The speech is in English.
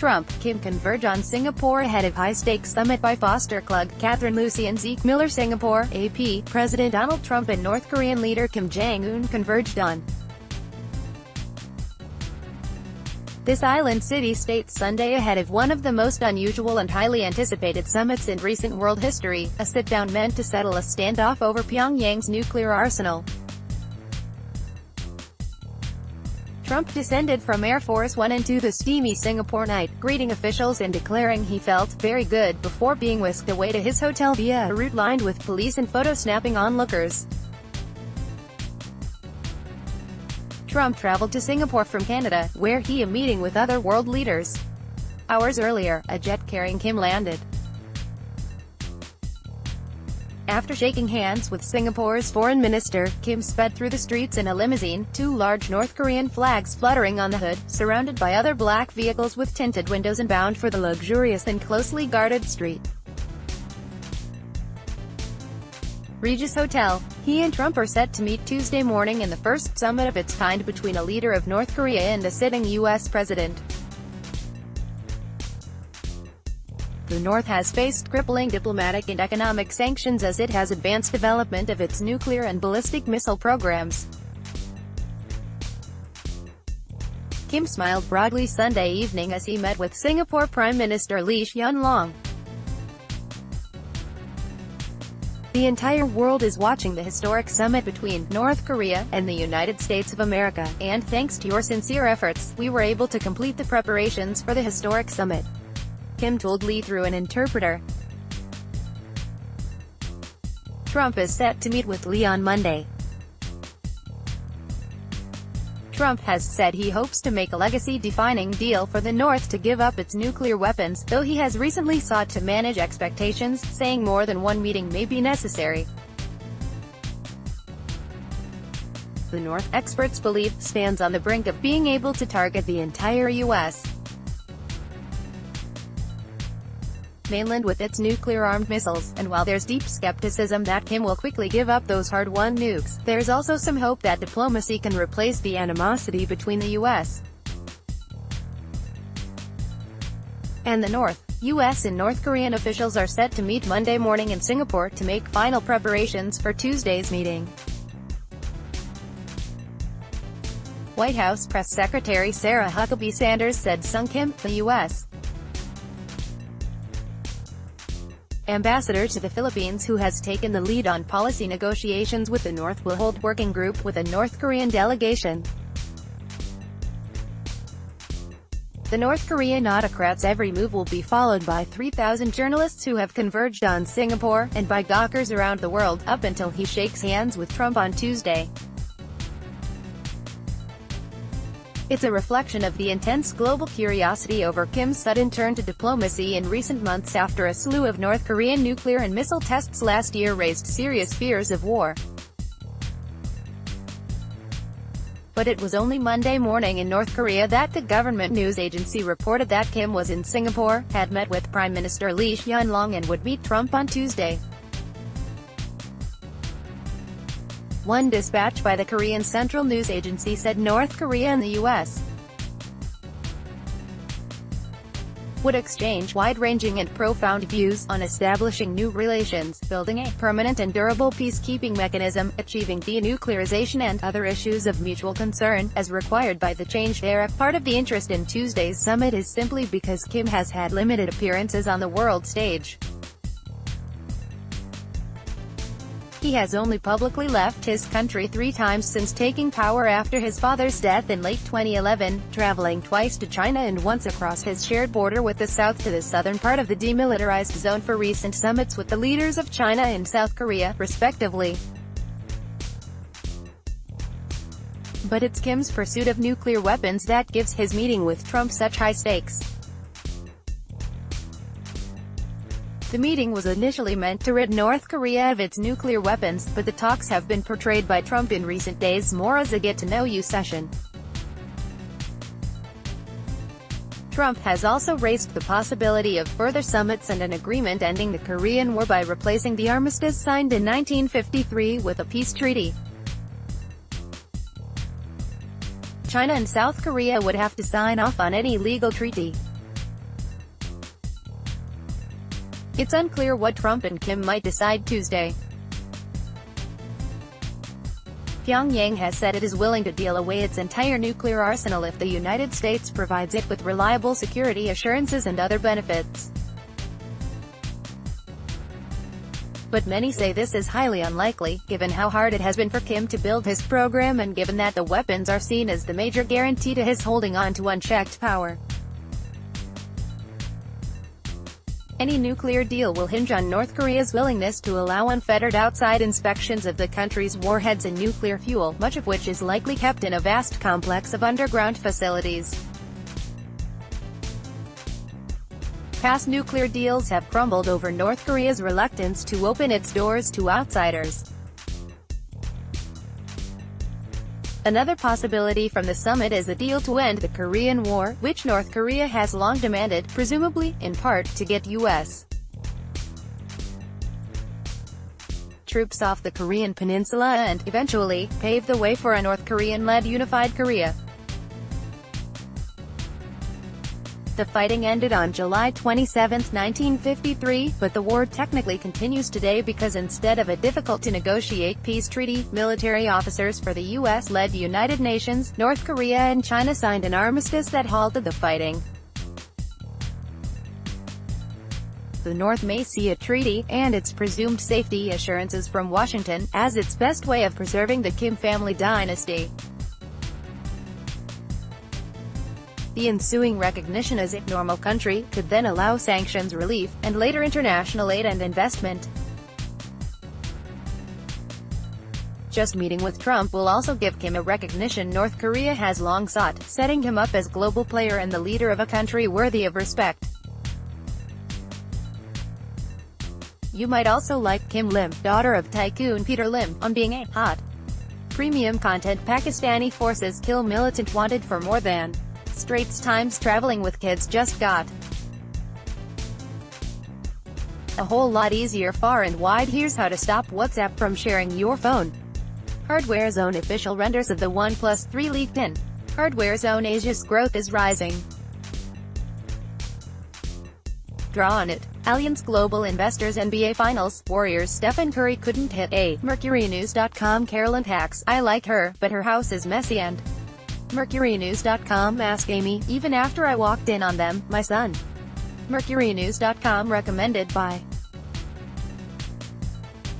Trump, Kim converge on Singapore ahead of high-stakes summit by Foster Klug, Catherine Lucy and Zeke Miller. Singapore, AP, President Donald Trump and North Korean leader Kim Jong-un converged on this island city-state Sunday ahead of one of the most unusual and highly anticipated summits in recent world history, a sit-down meant to settle a standoff over Pyongyang's nuclear arsenal. Trump descended from Air Force One into the steamy Singapore night, greeting officials and declaring he felt very good before being whisked away to his hotel via a route lined with police and photo-snapping onlookers. Trump traveled to Singapore from Canada, where he had a meeting with other world leaders. Hours earlier, a jet carrying Kim landed. After shaking hands with Singapore's foreign minister, Kim sped through the streets in a limousine, two large North Korean flags fluttering on the hood, surrounded by other black vehicles with tinted windows and bound for the luxurious and closely guarded street Regis Hotel. He and Trump are set to meet Tuesday morning in the first summit of its kind between a leader of North Korea and a sitting U.S. president. The North has faced crippling diplomatic and economic sanctions as it has advanced development of its nuclear and ballistic missile programs. Kim smiled broadly Sunday evening as he met with Singapore Prime Minister Lee Hsien Loong. The entire world is watching the historic summit between North Korea and the United States of America, and thanks to your sincere efforts, we were able to complete the preparations for the historic summit, Kim told Lee through an interpreter. Trump is set to meet with Lee on Monday. Trump has said he hopes to make a legacy-defining deal for the North to give up its nuclear weapons, though he has recently sought to manage expectations, saying more than one meeting may be necessary. The North, experts believe, stands on the brink of being able to target the entire U.S. mainland with its nuclear-armed missiles, and while there's deep skepticism that Kim will quickly give up those hard-won nukes, there's also some hope that diplomacy can replace the animosity between the U.S. and the North. U.S. and North Korean officials are set to meet Monday morning in Singapore to make final preparations for Tuesday's meeting. White House Press Secretary Sarah Huckabee Sanders said Sung Kim, the U.S. ambassador to the Philippines who has taken the lead on policy negotiations with the North, will hold working group with a North Korean delegation. The North Korean autocrats' every move will be followed by 3,000 journalists who have converged on Singapore, and by gawkers around the world, up until he shakes hands with Trump on Tuesday. It's a reflection of the intense global curiosity over Kim's sudden turn to diplomacy in recent months after a slew of North Korean nuclear and missile tests last year raised serious fears of war. But it was only Monday morning in North Korea that the government news agency reported that Kim was in Singapore, had met with Prime Minister Lee Hsien Loong and would meet Trump on Tuesday. One dispatch by the Korean Central News Agency said North Korea and the U.S. would exchange wide-ranging and profound views on establishing new relations, building a permanent and durable peacekeeping mechanism, achieving denuclearization and other issues of mutual concern, as required by the changed era. Part of the interest in Tuesday's summit is simply because Kim has had limited appearances on the world stage. He has only publicly left his country 3 times since taking power after his father's death in late 2011, traveling twice to China and once across his shared border with the South to the southern part of the demilitarized zone for recent summits with the leaders of China and South Korea, respectively. But it's Kim's pursuit of nuclear weapons that gives his meeting with Trump such high stakes. The meeting was initially meant to rid North Korea of its nuclear weapons, but the talks have been portrayed by Trump in recent days more as a get-to-know-you session. Trump has also raised the possibility of further summits and an agreement ending the Korean War by replacing the armistice signed in 1953 with a peace treaty. China and South Korea would have to sign off on any legal treaty. It's unclear what Trump and Kim might decide Tuesday. Pyongyang has said it is willing to deal away its entire nuclear arsenal if the United States provides it with reliable security assurances and other benefits. But many say this is highly unlikely, given how hard it has been for Kim to build his program and given that the weapons are seen as the major guarantee to his holding on to unchecked power. Any nuclear deal will hinge on North Korea's willingness to allow unfettered outside inspections of the country's warheads and nuclear fuel, much of which is likely kept in a vast complex of underground facilities. Past nuclear deals have crumbled over North Korea's reluctance to open its doors to outsiders. Another possibility from the summit is a deal to end the Korean War, which North Korea has long demanded, presumably, in part, to get U.S. troops off the Korean peninsula and, eventually, pave the way for a North Korean-led unified Korea. The fighting ended on July 27, 1953, but the war technically continues today because instead of a difficult-to-negotiate peace treaty, military officers for the U.S.-led United Nations, North Korea and China signed an armistice that halted the fighting. The North may see a treaty, and its presumed safety assurances from Washington, as its best way of preserving the Kim family dynasty. The ensuing recognition as a normal country could then allow sanctions relief, and later international aid and investment. Just meeting with Trump will also give Kim a recognition North Korea has long sought, setting him up as global player and the leader of a country worthy of respect. You might also like Kim Lim, daughter of Tycoon Peter Lim, on being a hot premium content Pakistani forces kill militant wanted for more than Straits Times traveling with kids just got a whole lot easier far and wide. Here's how to stop WhatsApp from sharing your phone. Hardware Zone official renders of the OnePlus 3 leaked in. Hardware Zone Asia's growth is rising. Draw on it. Allianz Global Investors NBA Finals, Warriors Stephen Curry couldn't hit a. MercuryNews.com Carolyn Hacks, I like her, but her house is messy and MercuryNews.com Ask Amy, even after I walked in on them, my son. MercuryNews.com recommended by